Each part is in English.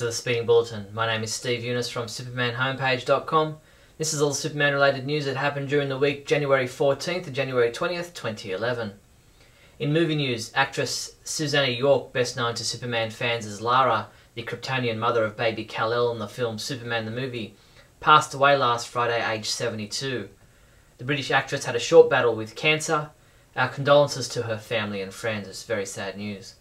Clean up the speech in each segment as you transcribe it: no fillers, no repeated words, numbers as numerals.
the Speeding Bulletin. My name is Steve Younis from supermanhomepage.com. This is all the Superman related news that happened during the week January 14th to January 20th, 2011. In movie news, actress Susanna York, best known to Superman fans as Lara, the Kryptonian mother of baby Kal-El in the film Superman the Movie, passed away last Friday aged 72. The British actress had a short battle with cancer. Our condolences to her family and friends. It's very sad news.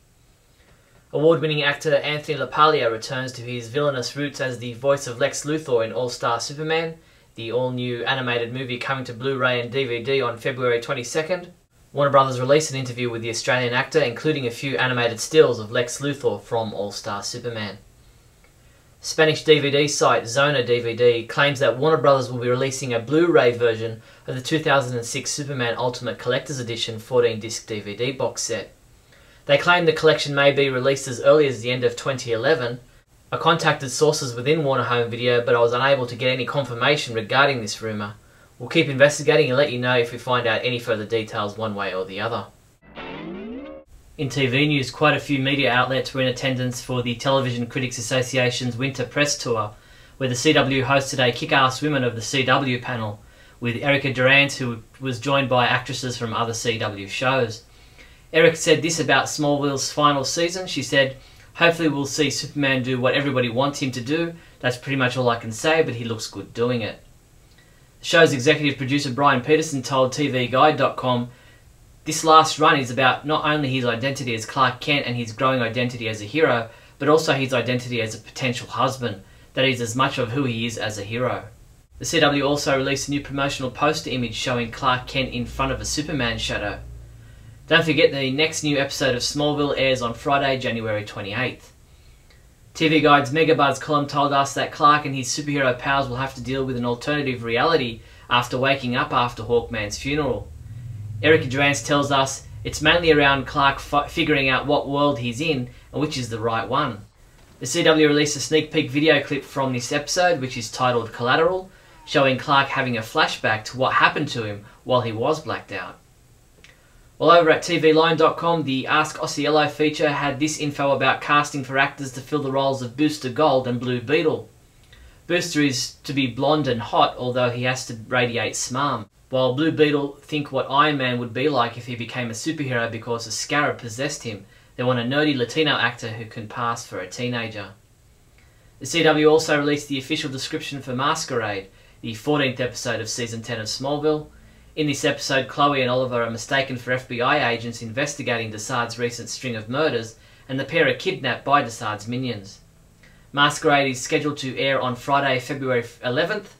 Award-winning actor Anthony LaPaglia returns to his villainous roots as the voice of Lex Luthor in All-Star Superman, the all-new animated movie coming to Blu-ray and DVD on February 22nd. Warner Brothers released an interview with the Australian actor, including a few animated stills of Lex Luthor from All-Star Superman. Spanish DVD site Zona DVD claims that Warner Brothers will be releasing a Blu-ray version of the 2006 Superman Ultimate Collector's Edition 14-disc DVD box set. They claim the collection may be released as early as the end of 2011. I contacted sources within Warner Home Video, but I was unable to get any confirmation regarding this rumour. We'll keep investigating and let you know if we find out any further details one way or the other. In TV news, quite a few media outlets were in attendance for the Television Critics Association's Winter Press Tour, where the CW hosted a kick-ass Women of the CW panel, with Erica Durant, who was joined by actresses from other CW shows. Eric said this about Smallville's final season. She said, "Hopefully we'll see Superman do what everybody wants him to do. That's pretty much all I can say, but he looks good doing it." The show's executive producer Brian Peterson told TVGuide.com, "This last run is about not only his identity as Clark Kent and his growing identity as a hero, but also his identity as a potential husband. That is as much of who he is as a hero." The CW also released a new promotional poster image showing Clark Kent in front of a Superman shadow. Don't forget the next new episode of Smallville airs on Friday, January 28th. TV Guide's Megabuzz column told us that Clark and his superhero powers will have to deal with an alternative reality after waking up after Hawkman's funeral. Erica Durant tells us it's mainly around Clark figuring out what world he's in and which is the right one. The CW released a sneak peek video clip from this episode, which is titled Collateral, showing Clark having a flashback to what happened to him while he was blacked out. Well, over at TVLine.com, the Ask Osceola feature had this info about casting for actors to fill the roles of Booster Gold and Blue Beetle. Booster is to be blonde and hot, although he has to radiate smarm, while Blue Beetle think what Iron Man would be like if he became a superhero because a scarab possessed him. They want a nerdy Latino actor who can pass for a teenager. The CW also released the official description for Masquerade, the 14th episode of Season 10 of Smallville. In this episode, Chloe and Oliver are mistaken for FBI agents investigating Desaad's recent string of murders, and the pair are kidnapped by Desaad's minions. Masquerade is scheduled to air on Friday, February 11th,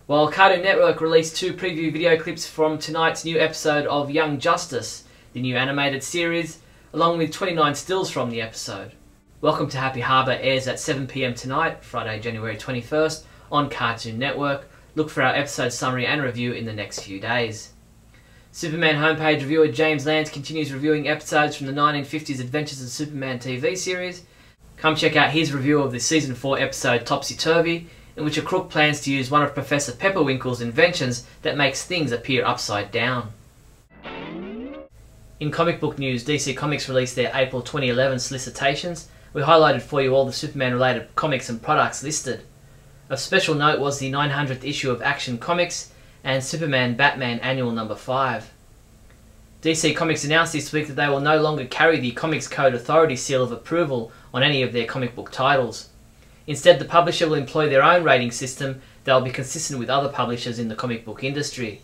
while Cartoon Network released 2 preview video clips from tonight's new episode of Young Justice, the new animated series, along with 29 stills from the episode. Welcome to Happy Harbour airs at 7 PM tonight, Friday, January 21st, on Cartoon Network. Look for our episode summary and review in the next few days. Superman homepage reviewer James Lance continues reviewing episodes from the 1950s Adventures of Superman TV series. Come check out his review of the Season 4 episode Topsy Turvy, in which a crook plans to use one of Professor Pepperwinkle's inventions that makes things appear upside down. In comic book news, DC Comics released their April 2011 solicitations. We highlighted for you all the Superman related comics and products listed. Of special note was the 900th issue of Action Comics and Superman Batman Annual Number 5. DC Comics announced this week that they will no longer carry the Comics Code Authority seal of approval on any of their comic book titles. Instead, the publisher will employ their own rating system that will be consistent with other publishers in the comic book industry.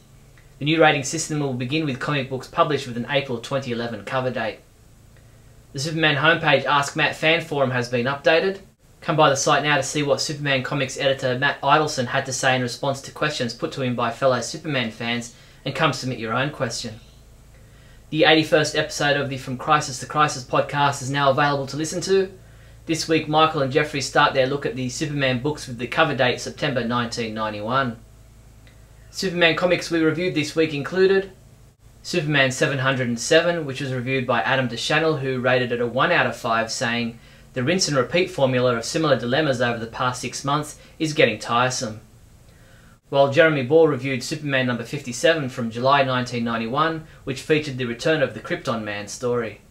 The new rating system will begin with comic books published with an April 2011 cover date. The Superman homepage Ask Matt fan forum has been updated. Come by the site now to see what Superman Comics editor Matt Idelson had to say in response to questions put to him by fellow Superman fans, and come submit your own question. The 81st episode of the From Crisis to Crisis podcast is now available to listen to. This week, Michael and Jeffrey start their look at the Superman books with the cover date September 1991. Superman comics we reviewed this week included Superman 707, which was reviewed by Adam DeChannel, who rated it a 1 out of 5, saying, "The rinse and repeat formula of similar dilemmas over the past 6 months is getting tiresome." While Jeremy Ball reviewed Superman number 57 from July 1991, which featured the return of the Krypton Man story.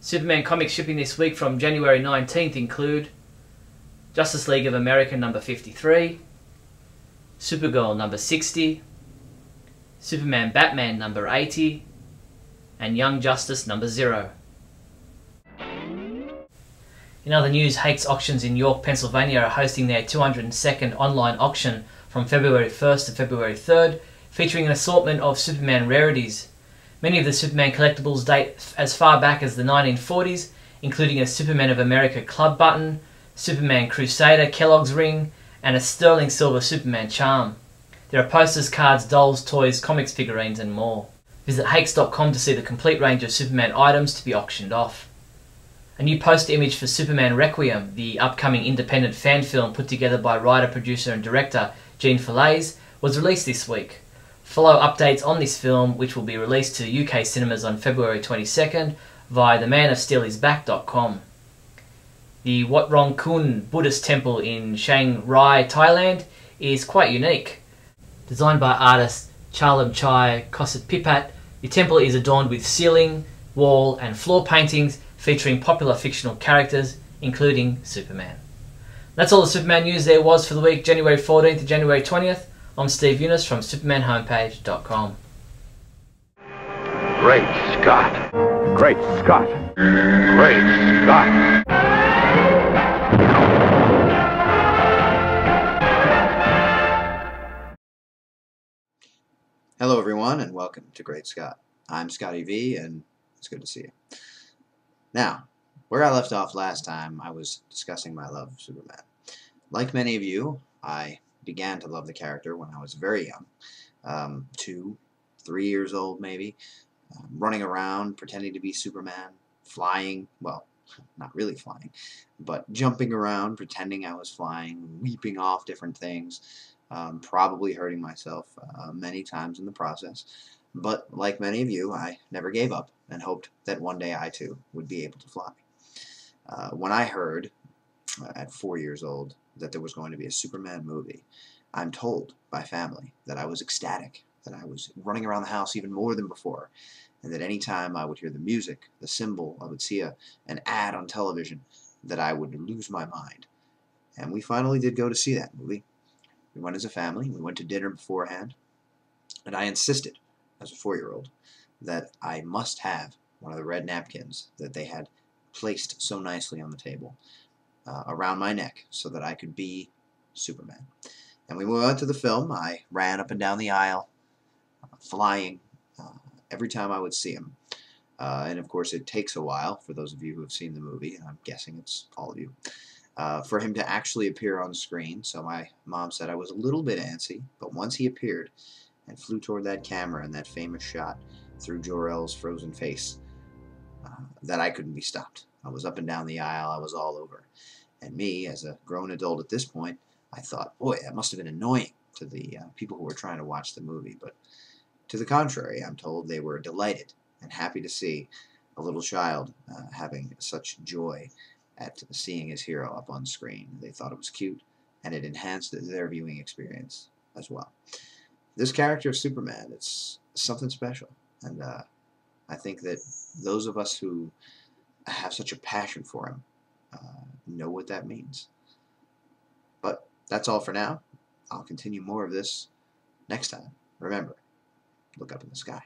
Superman comics shipping this week from January 19th include Justice League of America number 53, Supergirl number 60, Superman Batman number 80, and Young Justice number 0. In other news, Hakes Auctions in York, Pennsylvania are hosting their 202nd online auction from February 1st to February 3rd, featuring an assortment of Superman rarities. Many of the Superman collectibles date as far back as the 1940s, including a Superman of America club button, Superman Crusader Kellogg's ring, and a sterling silver Superman charm. There are posters, cards, dolls, toys, comics, figurines, and more. Visit Hakes.com to see the complete range of Superman items to be auctioned off. A new poster image for Superman Requiem, the upcoming independent fan film put together by writer, producer and director Gene Falaise, was released this week. Follow updates on this film, which will be released to UK cinemas on February 22nd via themanofsteelisback.com. The Wat Rong Kun Buddhist temple in Chiang Rai, Thailand is quite unique. Designed by artist Charlam Chai Kosatpipat, the temple is adorned with ceiling, wall and floor paintings featuring popular fictional characters, including Superman. That's all the Superman news there was for the week January 14th to January 20th. I'm Steve Younis from SupermanHomepage.com. Great Scott! Great Scott! Great Scott! Hello everyone and welcome to Great Scott. I'm Scotty V and it's good to see you. Now, where I left off last time, I was discussing my love of Superman. Like many of you, I began to love the character when I was very young, 2, 3 years old maybe, running around pretending to be Superman, flying, well, not really flying, but jumping around pretending I was flying, leaping off different things, probably hurting myself many times in the process. But like many of you, I never gave up and hoped that one day I too would be able to fly. When I heard at 4 years old that there was going to be a Superman movie, I'm told by family that I was ecstatic, that I was running around the house even more than before, and that any time I would hear the music, the symbol, I would see an ad on television, that I would lose my mind. And we finally did go to see that movie. We went as a family, we went to dinner beforehand, and I insisted, as a 4-year-old, that I must have one of the red napkins that they had placed so nicely on the table around my neck so that I could be Superman. And when we went to the film, I ran up and down the aisle, flying every time I would see him. And of course it takes a while, for those of you who have seen the movie, and I'm guessing it's all of you, for him to actually appear on screen. So my mom said I was a little bit antsy, but once he appeared and flew toward that camera in that famous shot through Jor-El's frozen face, that I couldn't be stopped. I was up and down the aisle, I was all over. And me, as a grown adult at this point, I thought, boy, that must have been annoying to the people who were trying to watch the movie. But to the contrary, I'm told they were delighted and happy to see a little child having such joy at seeing his hero up on screen. They thought it was cute, and it enhanced their viewing experience as well. This character of Superman, it's something special, and I think that those of us who have such a passion for him know what that means. But that's all for now. I'll continue more of this next time. Remember, look up in the sky.